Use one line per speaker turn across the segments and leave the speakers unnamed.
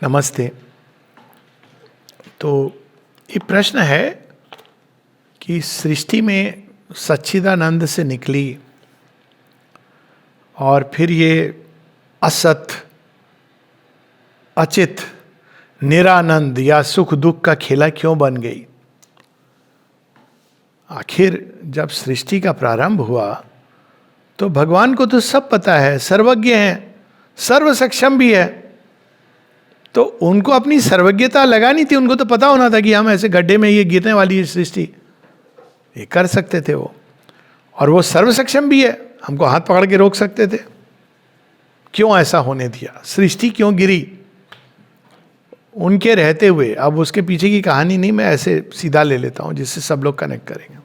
नमस्ते। तो ये प्रश्न है कि सृष्टि में सच्चिदानंद से निकली और फिर ये असत, अचित, निरानंद या सुख दुख का खेला क्यों बन गई। आखिर जब सृष्टि का प्रारंभ हुआ तो भगवान को तो सब पता है, सर्वज्ञ है, सर्व सक्षम भी है। तो उनको अपनी सर्वज्ञता लगानी थी, उनको तो पता होना था कि हम ऐसे गड्ढे में ये गिरने वाली है सृष्टि, ये कर सकते थे वो। और वो सर्व सक्षम भी है, हमको हाथ पकड़ के रोक सकते थे। क्यों ऐसा होने दिया, सृष्टि क्यों गिरी उनके रहते हुए। अब उसके पीछे की कहानी नहीं, मैं ऐसे सीधा ले लेता हूं जिससे सब लोग कनेक्ट करेंगे।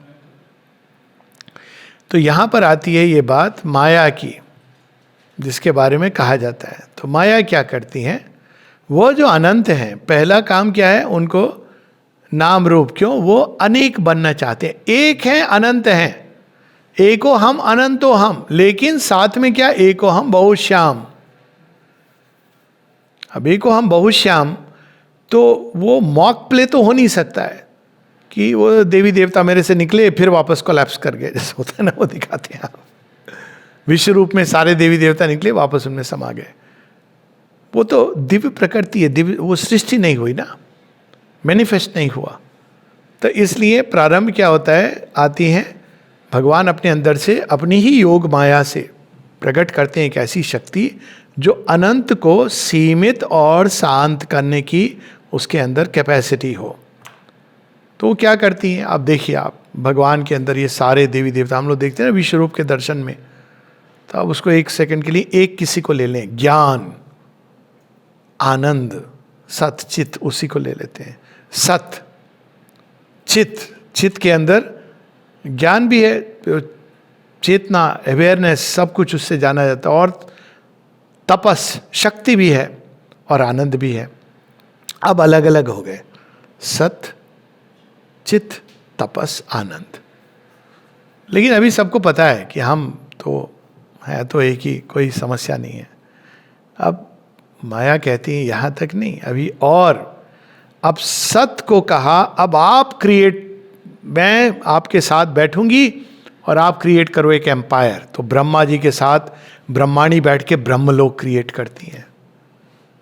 तो यहां पर आती है ये बात माया की, जिसके बारे में कहा जाता है। तो माया क्या करती हैं, वो जो अनंत हैं, पहला काम क्या है, उनको नाम रूप, क्यों वो अनेक बनना चाहते हैं। एक हैं, अनंत हैं, एको हम अनंतो हम, लेकिन साथ में क्या, एको हम बहुश्याम। अब एको हम बहुश्याम, तो वो मॉक प्ले तो हो नहीं सकता है कि वो देवी देवता मेरे से निकले फिर वापस कोलैप्स कर गए, जैसे होता है ना, वो दिखाते हैं आप। विश्व रूप में सारे देवी देवता निकले, वापस उनमें समा गए। वो तो दिव्य प्रकृति है, दिव्य, वो सृष्टि नहीं हुई ना, मैनिफेस्ट नहीं हुआ। तो इसलिए प्रारंभ क्या होता है, आती हैं भगवान अपने अंदर से, अपनी ही योग माया से प्रकट करते हैं एक ऐसी शक्ति जो अनंत को सीमित और शांत करने की उसके अंदर कैपेसिटी हो। तो वो क्या करती हैं, आप देखिए, आप भगवान के अंदर ये सारे देवी देवता हम लोग देखते हैं ना विश्व रूप के दर्शन में। तो आप उसको एक सेकंड के लिए एक किसी को ले लें, ज्ञान, आनंद, सत, चित, उसी को ले लेते हैं। सत, चित, चित के अंदर ज्ञान भी है, चेतना, अवेयरनेस, सब कुछ उससे जाना जाता है। और तपस, शक्ति भी है, और आनंद भी है। अब अलग अलग हो गए, सत, चित, तपस, आनंद। लेकिन अभी सबको पता है कि हम तो है तो एक ही, कोई समस्या नहीं है। अब माया कहती है यहाँ तक नहीं, अभी और। अब सत को कहा, अब आप क्रिएट, मैं आपके साथ बैठूंगी और आप क्रिएट करो एक एम्पायर। तो ब्रह्मा जी के साथ ब्रह्माणी बैठ के ब्रह्मलोक क्रिएट करती हैं।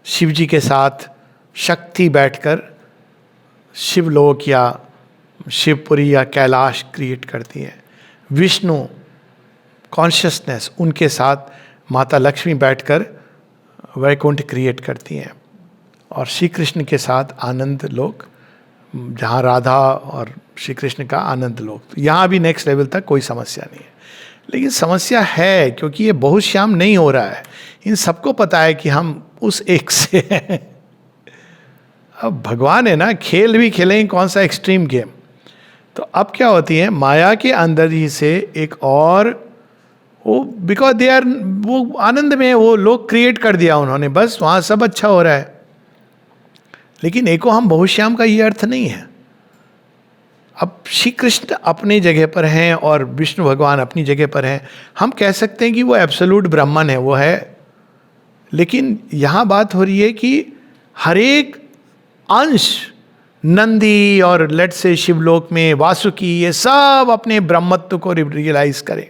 शिव जी के साथ शक्ति बैठकर शिवलोक या शिवपुरी या कैलाश क्रिएट करती हैं। विष्णु कॉन्शियसनेस, उनके साथ माता लक्ष्मी बैठकर वैकुंठ क्रिएट करती हैं। और श्री कृष्ण के साथ आनंद लोक, जहाँ राधा और श्री कृष्ण का आनंद लोक। तो यहाँ भी नेक्स्ट लेवल तक कोई समस्या नहीं है। लेकिन समस्या है क्योंकि ये बहुश्याम नहीं हो रहा है। इन सबको पता है कि हम उस एक से हैं। अब भगवान है ना, खेल भी खेलेंगे कौन सा एक्सट्रीम गेम। तो अब क्या होती है, माया के अंदर ही से एक और, वो बिकॉज दे आर, वो आनंद में, वो लोग क्रिएट कर दिया उन्होंने, बस वहाँ सब अच्छा हो रहा है। लेकिन एको हम बहुश्याम का ये अर्थ नहीं है। अब श्री कृष्ण अपनी जगह पर हैं और विष्णु भगवान अपनी जगह पर हैं। हम कह सकते हैं कि वो एब्सोल्यूट ब्रह्मन है, वो है। लेकिन यहाँ बात हो रही है कि हर एक अंश, नंदी और लेट से शिवलोक में वासुकी, ये सब अपने ब्रह्मत्व को रियलाइज करें।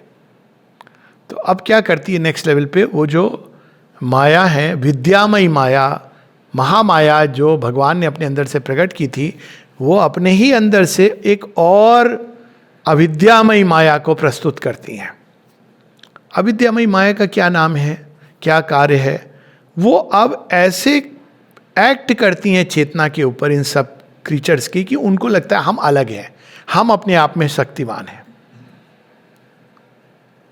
तो अब क्या करती है नेक्स्ट लेवल पे, वो जो माया है, विद्यामयी माया, महामाया जो भगवान ने अपने अंदर से प्रकट की थी, वो अपने ही अंदर से एक और अविद्यामयी माया को प्रस्तुत करती हैं। अविद्यामयी माया का क्या नाम है, क्या कार्य है, वो अब ऐसे एक्ट करती हैं चेतना के ऊपर, इन सब क्रीचर्स की, कि उनको लगता है हम अलग हैं, हम अपने आप में शक्तिमान हैं।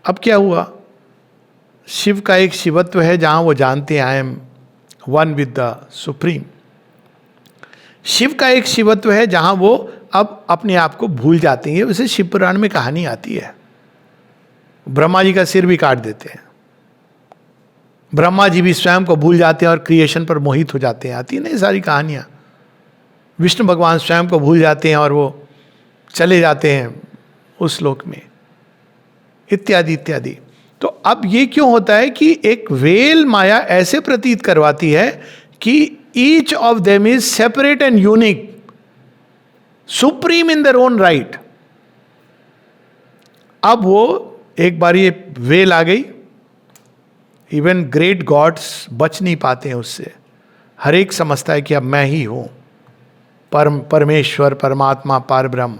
अब क्या हुआ, शिव का एक शिवत्व है जहां वो जानते हैं I am one with the supreme. Shiva का एक शिवत्व है जहां वो अब अपने आप को भूल जाते हैं। उसे शिव पुराण में कहानी आती है, ब्रह्मा जी का सिर भी काट देते हैं, ब्रह्मा जी भी स्वयं को भूल जाते हैं और क्रिएशन पर मोहित हो जाते हैं। आती है ना ये सारी कहानियां। विष्णु भगवान स्वयं को भूल जाते हैं और वो चले जाते हैं उस लोक में, इत्यादि इत्यादि। तो अब ये क्यों होता है कि एक वेल माया ऐसे प्रतीत करवाती है कि each of them is separate and unique, supreme in their own right. अब वो एक बार ये वेल आ गई, इवन ग्रेट गॉड्स बच नहीं पाते हैं उससे। हर एक समझता है कि अब मैं ही हूं परमेश्वर, परमात्मा, पार ब्रह्म।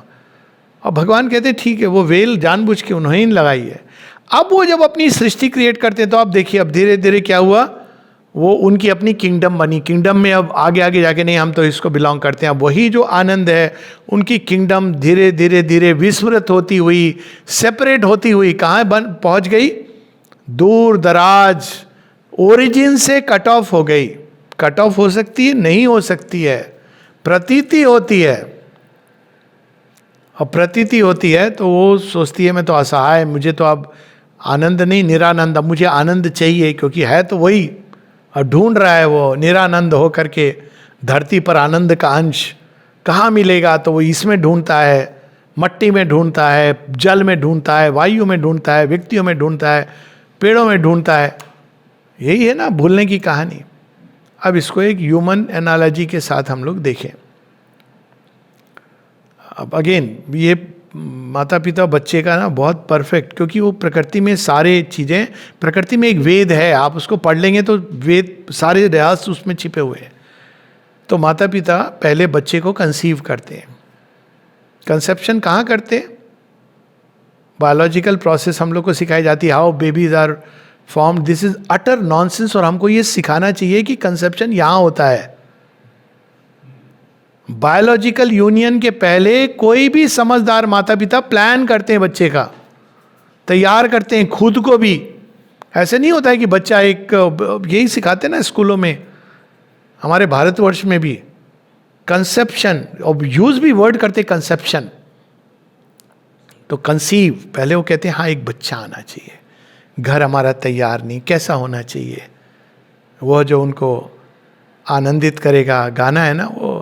और भगवान कहते हैं ठीक है, वो वेल जानबूझ के उन्होंने ही लगाई है। अब वो जब अपनी सृष्टि क्रिएट करते हैं तो आप देखिए अब धीरे धीरे क्या हुआ, वो उनकी अपनी किंगडम बनी। किंगडम में अब आगे आगे जाके नहीं हम तो इसको बिलोंग करते हैं, अब वही जो आनंद है उनकी किंगडम धीरे धीरे धीरे विस्मृत होती हुई, सेपरेट होती हुई कहाँ पहुंच गई, दूर दराज, ओरिजिन से कट ऑफ हो गई। कट ऑफ हो सकती है, नहीं हो सकती है, प्रतीति होती है। और प्रतीति होती है तो वो सोचती है मैं तो असहाय, मुझे तो अब आनंद नहीं निरानंद, अब मुझे आनंद चाहिए, क्योंकि है तो वही और ढूंढ रहा है वो निरानंद हो करके धरती पर आनंद का अंश कहाँ मिलेगा, तो वो इसमें ढूंढता है, मट्टी में ढूंढता है, जल में ढूंढता है, वायु में ढूंढता है, व्यक्तियों में ढूंढता है, पेड़ों में ढूंढता है। यही है ना भूलने की कहानी। अब इसको एक ह्यूमन एनालॉजी के साथ हम लोग देखें। अब अगेन ये माता पिता बच्चे का ना बहुत परफेक्ट, क्योंकि वो प्रकृति में सारे चीज़ें, प्रकृति में एक वेद है, आप उसको पढ़ लेंगे तो वेद सारे रहस्य उसमें छिपे हुए हैं। तो माता पिता पहले बच्चे को कंसीव करते हैं। कंसेप्शन कहाँ करते हैं? बायोलॉजिकल प्रोसेस हम लोग को सिखाई जाती है, how babies are form. This is utter nonsense. और हमको ये सिखाना चाहिए कि कंसेप्शन यहाँ होता है। बायोलॉजिकल यूनियन के पहले कोई भी समझदार माता पिता प्लान करते हैं बच्चे का, तैयार करते हैं खुद को भी। ऐसे नहीं होता है कि बच्चा एक, यही सिखाते हैं ना स्कूलों में, हमारे भारतवर्ष में भी कंसेप्शन, और यूज भी वर्ड करते कंसेप्शन। तो कंसीव पहले वो कहते हैं हाँ एक बच्चा आना चाहिए, घर हमारा तैयार नहीं, कैसा होना चाहिए, वो जो उनको आनंदित करेगा। गाना है ना वो,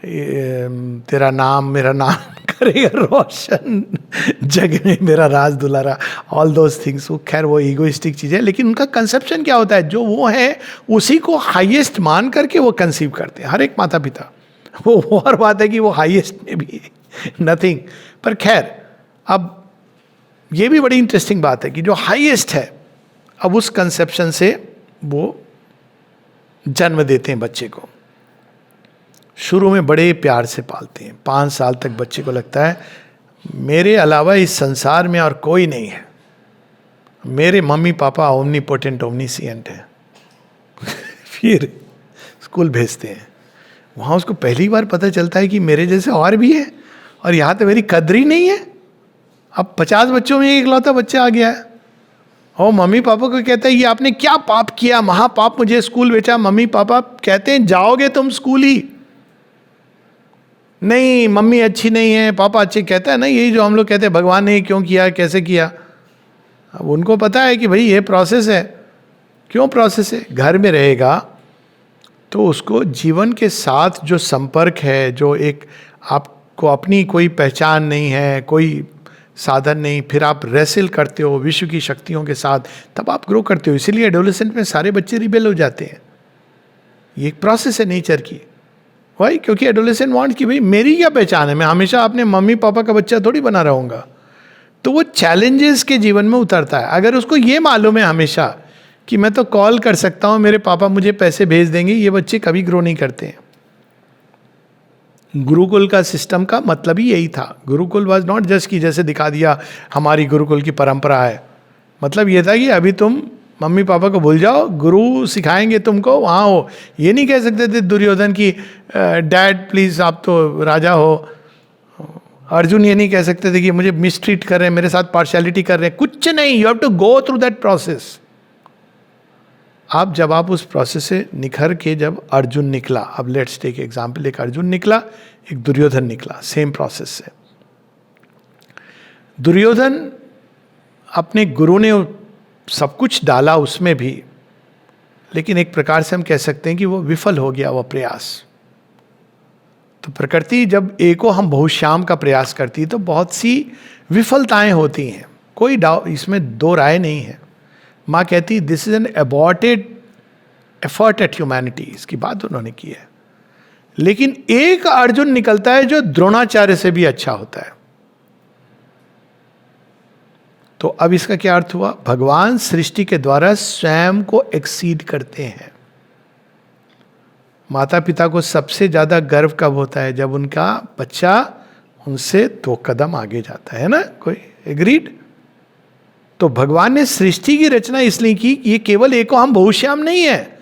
तेरा नाम मेरा नाम करेगा रोशन, जग में मेरा राज दुलारा, ऑल दोज थिंग्स। वो खैर वो ईगोइस्टिक चीज़ है, लेकिन उनका कंसेप्शन क्या होता है, जो वो है उसी को हाईएस्ट मान करके वो कंसीव करते हैं हर एक माता पिता। वो और बात है कि वो हाईएस्ट में भी नथिंग, पर खैर अब ये भी बड़ी इंटरेस्टिंग बात है कि जो हाईएस्ट है, अब उस कंसेप्शन से वो जन्म देते हैं बच्चे को। शुरू में बड़े प्यार से पालते हैं, 5 साल तक बच्चे को लगता है मेरे अलावा इस संसार में और कोई नहीं है, मेरे मम्मी पापा ओमनीपोटेंट ओमनीसिएंट है। फिर स्कूल भेजते हैं, वहाँ उसको पहली बार पता चलता है कि मेरे जैसे और भी है, और यहाँ तो मेरी कद्र ही नहीं है। अब 50 बच्चों में एक इकलौता बच्चा आ गया है, और मम्मी पापा को कहता है ये आपने क्या पाप किया, महापाप, मुझे स्कूल भेजा। मम्मी पापा कहते हैं जाओगे तुम स्कूल ही नहीं, मम्मी अच्छी नहीं है, पापा अच्छे। कहता है ना यही जो हम लोग कहते हैं भगवान ने क्यों किया, कैसे किया। अब उनको पता है कि भाई ये प्रोसेस है। क्यों प्रोसेस है? घर में रहेगा तो उसको जीवन के साथ जो संपर्क है, जो एक आपको अपनी कोई पहचान नहीं है, कोई साधन नहीं, फिर आप रेसिल करते हो विश्व की शक्तियों के साथ, तब आप ग्रो करते हो। इसीलिए एडोलेसेंट में सारे बच्चे रिबेल हो जाते हैं। ये एक प्रोसेस है नेचर की। भाई क्योंकि एडोलेसेंट वांट कि भाई मेरी क्या पहचान है, मैं हमेशा अपने मम्मी पापा का बच्चा थोड़ी बना रहूँगा। तो वो चैलेंजेस के जीवन में उतरता है। अगर उसको ये मालूम है हमेशा कि मैं तो कॉल कर सकता हूँ, मेरे पापा मुझे पैसे भेज देंगे, ये बच्चे कभी ग्रो नहीं करते हैं। गुरुकुल का सिस्टम का मतलब ही यही था। गुरुकुल वाज नॉट जस्ट कि जैसे दिखा दिया हमारी गुरुकुल की परंपरा है, मतलब ये था कि अभी तुम मम्मी पापा को भूल जाओ, गुरु सिखाएंगे तुमको, वहाँ हो। ये नहीं कह सकते थे दुर्योधन की डैड प्लीज आप तो राजा हो। अर्जुन ये नहीं कह सकते थे कि मुझे मिसट्रीट कर रहे हैं, मेरे साथ पार्शियलिटी कर रहे हैं। कुछ नहीं, you have to go through that process. जब आप उस प्रोसेस से निखर के, जब अर्जुन निकला, अब लेट्स टेक एग्जाम्पल, एक अर्जुन निकला, एक दुर्योधन निकला, सेम प्रोसेस से। दुर्योधन अपने गुरु ने सब कुछ डाला उसमें भी, लेकिन एक प्रकार से हम कह सकते हैं कि वो विफल हो गया वो प्रयास। तो प्रकृति जब एको हम बहुश्याम का प्रयास करती है तो बहुत सी विफलताएं होती हैं, कोई इसमें दो राय नहीं है। माँ कहती this is an aborted effort at humanity, इसकी बात उन्होंने की है। लेकिन एक अर्जुन निकलता है जो द्रोणाचार्य से भी अच्छा होता है। तो अब इसका क्या अर्थ हुआ? भगवान सृष्टि के द्वारा स्वयं को एक्सीड करते हैं। माता पिता को सबसे ज्यादा गर्व कब होता है? जब उनका बच्चा उनसे 2 कदम आगे जाता है ना, कोई एग्रीड? तो भगवान ने सृष्टि की रचना इसलिए की कि ये केवल एको हम बहुश्याम नहीं है,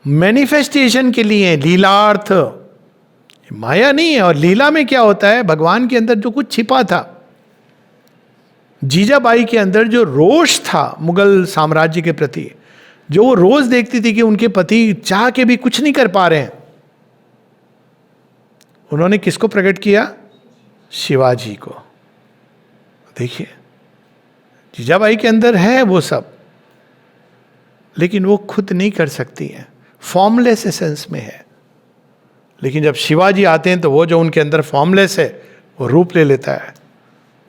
मैनिफेस्टेशन के लिए, लीलार्थ, माया नहीं है। और लीला में क्या होता है? भगवान के अंदर जो कुछ छिपा था, जीजाबाई के अंदर जो रोष था मुगल साम्राज्य के प्रति, जो वो रोज देखती थी कि उनके पति चाह के भी कुछ नहीं कर पा रहे हैं, उन्होंने किसको प्रकट किया? शिवाजी को। देखिए, जीजाबाई के अंदर है वो सब, लेकिन वो खुद नहीं कर सकती हैं, फॉर्मलेस एसेंस में है। लेकिन जब शिवाजी आते हैं तो वो जो उनके अंदर फॉर्मलेस है वो रूप ले लेता है।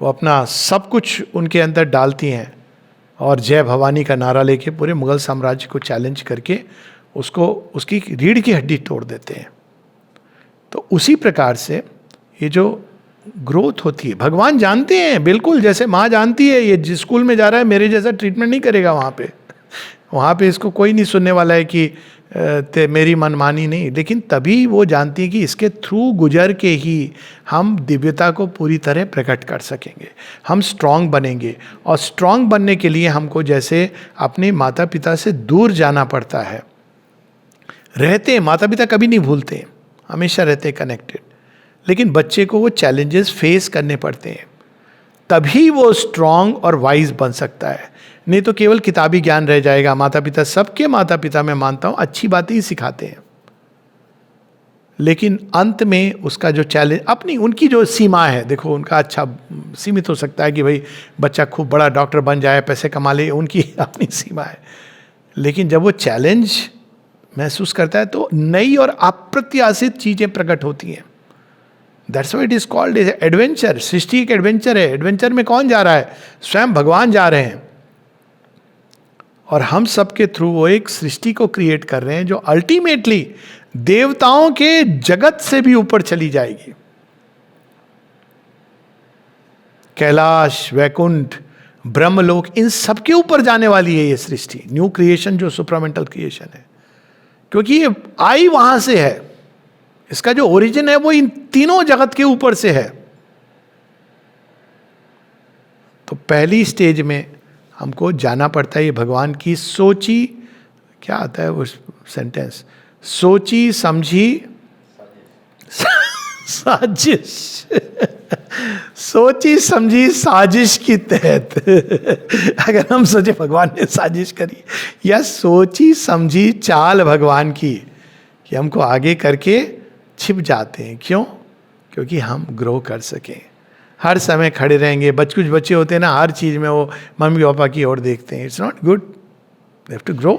वो अपना सब कुछ उनके अंदर डालती हैं और जय भवानी का नारा लेके पूरे मुगल साम्राज्य को चैलेंज करके उसको, उसकी रीढ़ की हड्डी तोड़ देते हैं। तो उसी प्रकार से ये जो ग्रोथ होती है, भगवान जानते हैं बिल्कुल, जैसे माँ जानती है ये जिस स्कूल में जा रहा है मेरे जैसा ट्रीटमेंट नहीं करेगा वहाँ पे इसको कोई नहीं सुनने वाला है कि मेरी मनमानी नहीं। लेकिन तभी वो जानती है कि इसके थ्रू गुजर के ही हम दिव्यता को पूरी तरह प्रकट कर सकेंगे, हम स्ट्रांग बनेंगे। और स्ट्रांग बनने के लिए हमको जैसे अपने माता पिता से दूर जाना पड़ता है। रहते हैं, माता पिता कभी नहीं भूलते, हमेशा रहते हैं कनेक्टेड, लेकिन बच्चे को वो चैलेंजेस फेस करने पड़ते हैं, तभी वो स्ट्रांग और वाइज बन सकता है। नहीं तो केवल किताबी ज्ञान रह जाएगा। माता पिता, सबके माता पिता मैं मानता हूँ अच्छी बातें ही सिखाते हैं, लेकिन अंत में उसका जो चैलेंज, अपनी उनकी जो सीमा है, देखो उनका अच्छा सीमित हो सकता है कि भाई बच्चा खूब बड़ा डॉक्टर बन जाए, पैसे कमा ले, उनकी अपनी सीमा है। लेकिन जब वो चैलेंज महसूस करता है तो नई और अप्रत्याशित चीजें प्रकट होती हैं। That's why it is called adventure. सृष्टि एक एडवेंचर है। एडवेंचर में कौन जा रहा है? स्वयं भगवान जा रहे हैं, और हम सबके थ्रू वो एक सृष्टि को क्रिएट कर रहे हैं जो अल्टीमेटली देवताओं के जगत से भी ऊपर चली जाएगी। कैलाश, वैकुंठ, ब्रह्मलोक, इन सबके ऊपर जाने वाली है ये सृष्टि, न्यू क्रिएशन जो सुप्रामेंटल क्रिएशन है, क्योंकि ये आई वहां से है। इसका जो ओरिजिन है वो इन तीनों जगत के ऊपर से है। तो पहली स्टेज में हमको जाना पड़ता है ये भगवान की सोची, क्या आता है वो सेंटेंस, सोची समझी साजिश सोची समझी साजिश की तहत अगर हम सोचे भगवान ने साजिश करी, या सोची समझी चाल भगवान की कि हमको आगे करके छिप जाते हैं। क्यों? क्योंकि हम ग्रो कर सकें। हर समय खड़े रहेंगे, कुछ बच्चे होते हैं ना, हर चीज में वो मम्मी पापा की ओर देखते हैं। It's not good, they have to grow.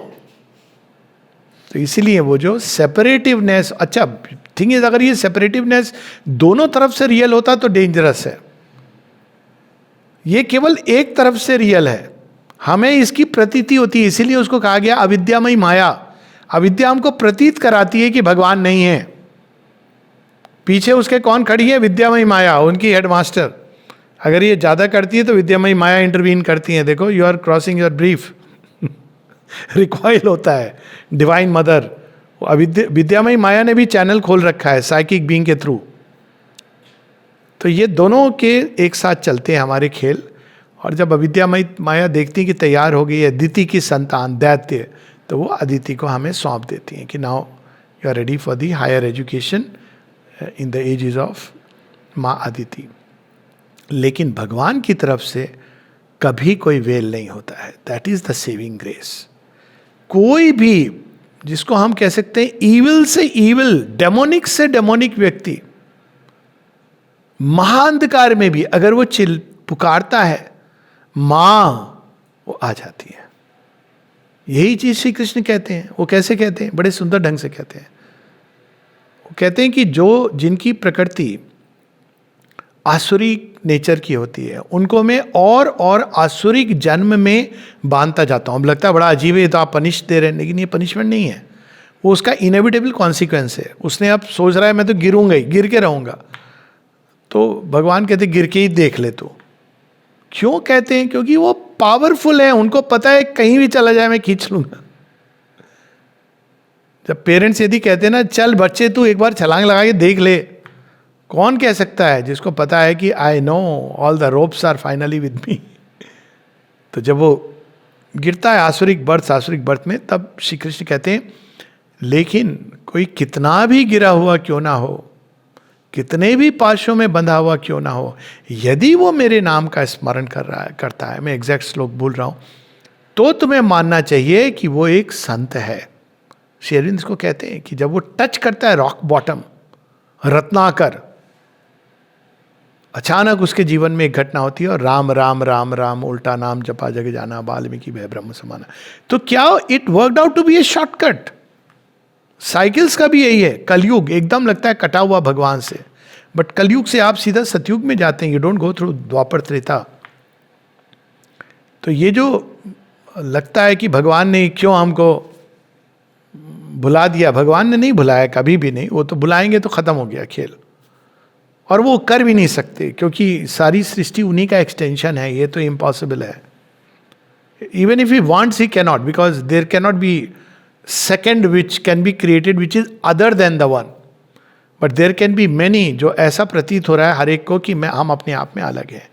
तो इसीलिए वो जो सेपरेटिवनेस, अच्छा थिंग इज, अगर ये सेपरेटिवनेस दोनों तरफ से रियल होता तो डेंजरस है। ये केवल एक तरफ से रियल है, हमें इसकी प्रतीति होती है। इसीलिए उसको कहा गया अविद्यामयी माया। अविद्या हमको प्रतीत कराती है कि भगवान नहीं है। पीछे उसके कौन खड़ी है? विद्यामयी माया, उनकी हेडमास्टर। अगर ये ज्यादा करती है तो विद्यामयी माया इंटरवीन करती है। देखो, you are crossing your brief, recoil होता है डिवाइन मदर। विद्यामयी माया ने भी चैनल खोल रखा है साइकिक बीइंग के थ्रू। तो ये दोनों के एक साथ चलते हैं हमारे खेल। और जब अविद्यामयी माया देखती है कि तैयार हो गई है अदिति की संतान दैत्य, तो वो अदिति को हमें सौंप देती हैं कि now you are ready for the higher education in the ages of माँ अदिति। लेकिन भगवान की तरफ से कभी कोई वेल नहीं होता है। That is the saving grace. कोई भी जिसको हम कह सकते हैं ईविल से ईविल, डेमोनिक से डेमोनिक व्यक्ति, महाअंधकार में भी अगर वो पुकारता है मां, वो आ जाती है। यही चीज श्री कृष्ण कहते हैं। वो कैसे कहते हैं? बड़े सुंदर ढंग से कहते हैं। वो कहते हैं कि जो जिनकी आसुरिक नेचर की होती है, उनको मैं और आसुरिक जन्म में बांधता जाता हूं। अब लगता है बड़ा अजीब है, तो आप पनिश दे रहे हैं, लेकिन ये पनिशमेंट नहीं है। वो उसका इनएविटेबल कॉन्सिक्वेंस है। उसने अब सोच रहा है मैं तो गिरूंगा ही, गिर के रहूंगा, तो भगवान कहते गिर के ही देख ले तू। क्यों कहते हैं? क्योंकि वो पावरफुल है, उनको पता है कहीं भी चला जाए मैं खींच लूंगा। जब पेरेंट्स यदि कहते हैं ना चल बच्चे तू एक बार छलांग लगा के देख ले, कौन कह सकता है? जिसको पता है कि I know all the ropes are finally with me. तो जब वो गिरता है आसुरिक बर्थ में, तब श्री कृष्ण कहते हैं लेकिन कोई कितना भी गिरा हुआ क्यों ना हो, कितने भी पाशों में बंधा हुआ क्यों ना हो, यदि वो मेरे नाम का स्मरण करता है, मैं एग्जैक्ट श्लोक भूल रहा हूं, तो तुम्हें मानना चाहिए कि वो एक संत है। श्री अरविंद इसको कहते हैं कि जब वो टच करता है रॉक बॉटम, रत्नाकर, अचानक उसके जीवन में एक घटना होती है और राम राम राम राम उल्टा नाम जपा जग जाना, वाल्मीकि भय ब्रह्म समाना। तो क्या it worked out to be a shortcut? Cycles का भी यही है। कलयुग एकदम लगता है कटा हुआ भगवान से, बट कलयुग से आप सीधा सतयुग में जाते हैं, यू डोंट गो थ्रू द्वापर त्रेता। तो ये जो लगता है कि भगवान ने क्यों हमको भुला दिया, भगवान ने नहीं भुलाया, कभी भी नहीं। वो तो बुलाएंगे तो खत्म हो गया खेल, और वो कर भी नहीं सकते क्योंकि सारी सृष्टि उन्हीं का एक्सटेंशन है। ये तो इम्पॉसिबल है। Even if he wants he cannot, because there cannot be second which can be created which is other than the one, but there can be many. जो ऐसा प्रतीत हो रहा है हर एक को कि हम अपने आप में अलग हैं।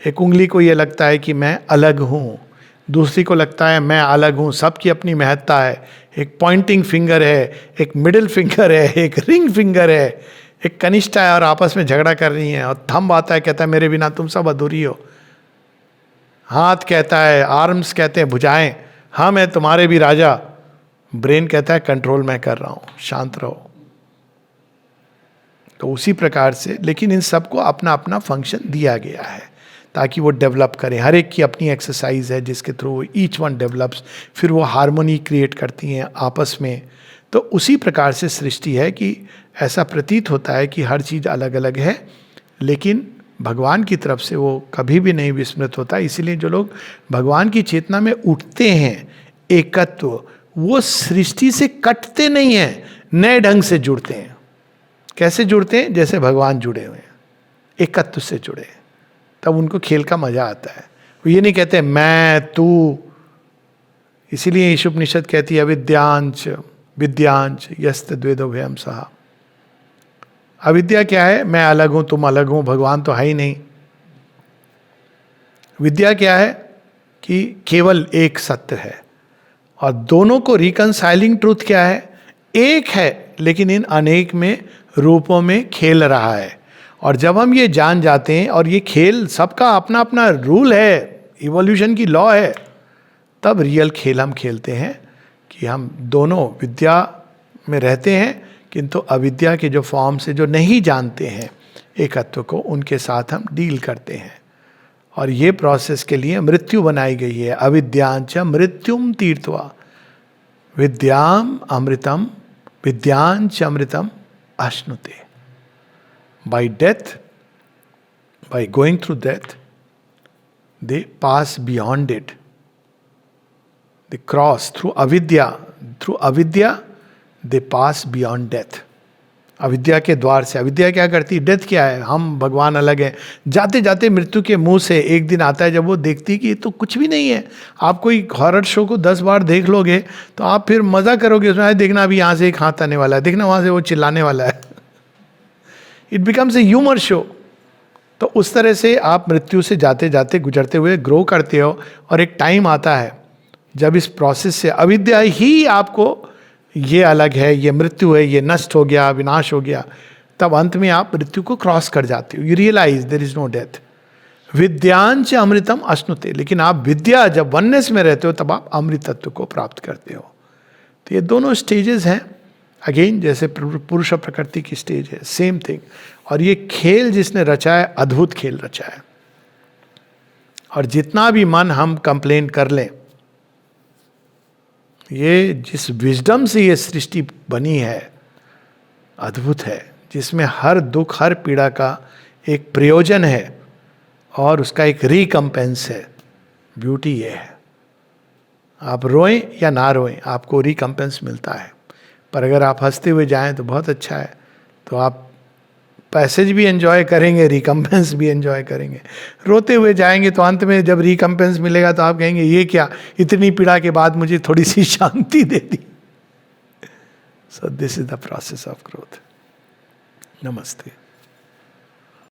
एक उंगली को ये लगता है कि मैं अलग हूँ, दूसरी को लगता है मैं अलग हूँ, सबकी अपनी महत्ता है। एक पॉइंटिंग फिंगर है, एक मिडिल फिंगर है, एक रिंग फिंगर है, एक कनिष्ठा है और आपस में झगड़ा कर रही हैं। और थंब आता है, कहता है मेरे बिना तुम सब अधूरी हो। हाथ कहता है, आर्म्स कहते हैं भुजाएं, हाँ मैं तुम्हारे भी राजा। ब्रेन कहता है कंट्रोल मैं कर रहा हूँ, शांत रहो। तो उसी प्रकार से, लेकिन इन सबको अपना अपना फंक्शन दिया गया है ताकि वो डेवलप करें। हर एक की अपनी एक्सरसाइज है जिसके थ्रू ईच वन डेवलप्स, फिर वो हार्मोनी क्रिएट करती हैं आपस में। तो उसी प्रकार से सृष्टि है कि ऐसा प्रतीत होता है कि हर चीज़ अलग अलग है, लेकिन भगवान की तरफ से वो कभी भी नहीं विस्मृत होता। इसीलिए जो लोग भगवान की चेतना में उठते हैं, एकत्व, वो सृष्टि से कटते नहीं हैं, नए ढंग से जुड़ते हैं। कैसे जुड़ते हैं? जैसे भगवान जुड़े हुए हैं, एकत्व से जुड़े, तब उनको खेल का मजा आता है। वो ये नहीं कहते मैं तू। इसीलिए ईशुपनिषद कहती है अविद्यांच विद्यांच यस्त द्वेदो भयम सहा। अविद्या क्या है? मैं अलग हूं, तुम अलग हो, भगवान तो है ही नहीं। विद्या क्या है? कि केवल एक सत्य है। और दोनों को रिकंसाइलिंग ट्रूथ क्या है? एक है लेकिन इन अनेक में रूपों में खेल रहा है। और जब हम ये जान जाते हैं, और ये खेल सबका अपना अपना रूल है, इवोल्यूशन की लॉ है, तब रियल खेल हम खेलते हैं कि हम दोनों विद्या में रहते हैं, किंतु अविद्या के जो फॉर्म से जो नहीं जानते हैं एकत्व को, उनके साथ हम डील करते हैं। और ये प्रोसेस के लिए मृत्यु बनाई गई है। अविद्यांच मृत्युम तीर्थवा विद्याम अमृतम विद्यांच अमृतम अश्नुते। By death, by going through death, they pass beyond it. They cross through avidya. Through avidya, they pass beyond death. अविद्या के द्वार से। अविद्या क्या करती है? डेथ क्या है? हम भगवान अलग हैं। जाते जाते मृत्यु के मुंह से एक दिन आता है जब वो देखती कि ये तो कुछ भी नहीं है। आप कोई हॉरर शो को 10 बार देख लोगे तो आप फिर मजा करोगे उसमें, देखना अभी यहाँ से एक हाथ आने वाला है, देखना वहाँ से वो चिल्लाने वाला है। It becomes a humour show. तो उस तरह से आप मृत्यु से जाते जाते गुजरते हुए ग्रो करते हो, और एक टाइम आता है जब इस प्रोसेस से अविद्या ही आपको ये अलग है, ये मृत्यु है, ये नष्ट हो गया, विनाश हो गया, तब अंत में आप मृत्यु को क्रॉस कर जाते हो। You realise there is no death. विद्यांच अमृतम अश्नुते। लेकिन आप विद्या जब वननेस में रहते हो तब आप अमृतत्व को प्राप्त करते हो। तो ये दोनों स्टेजेस हैं। अगेन जैसे पुरुष और प्रकृति की स्टेज है, सेम थिंग। और ये खेल जिसने रचा है, अद्भुत खेल रचा है। और जितना भी मन हम कंप्लेन कर लें, ये जिस विजडम से ये सृष्टि बनी है अद्भुत है, जिसमें हर दुख हर पीड़ा का एक प्रयोजन है और उसका एक रिकम्पेंस है। ब्यूटी ये है, आप रोएं या ना रोएं आपको रिकम्पेंस मिलता है। पर अगर आप हंसते हुए जाएं तो बहुत अच्छा है, तो आप पैसेज भी एंजॉय करेंगे, रिकम्पेंस भी एंजॉय करेंगे। रोते हुए जाएंगे तो अंत में जब रिकम्पेंस मिलेगा तो आप कहेंगे ये क्या, इतनी पीड़ा के बाद मुझे थोड़ी सी शांति दे दी। So this is the process of growth. नमस्ते।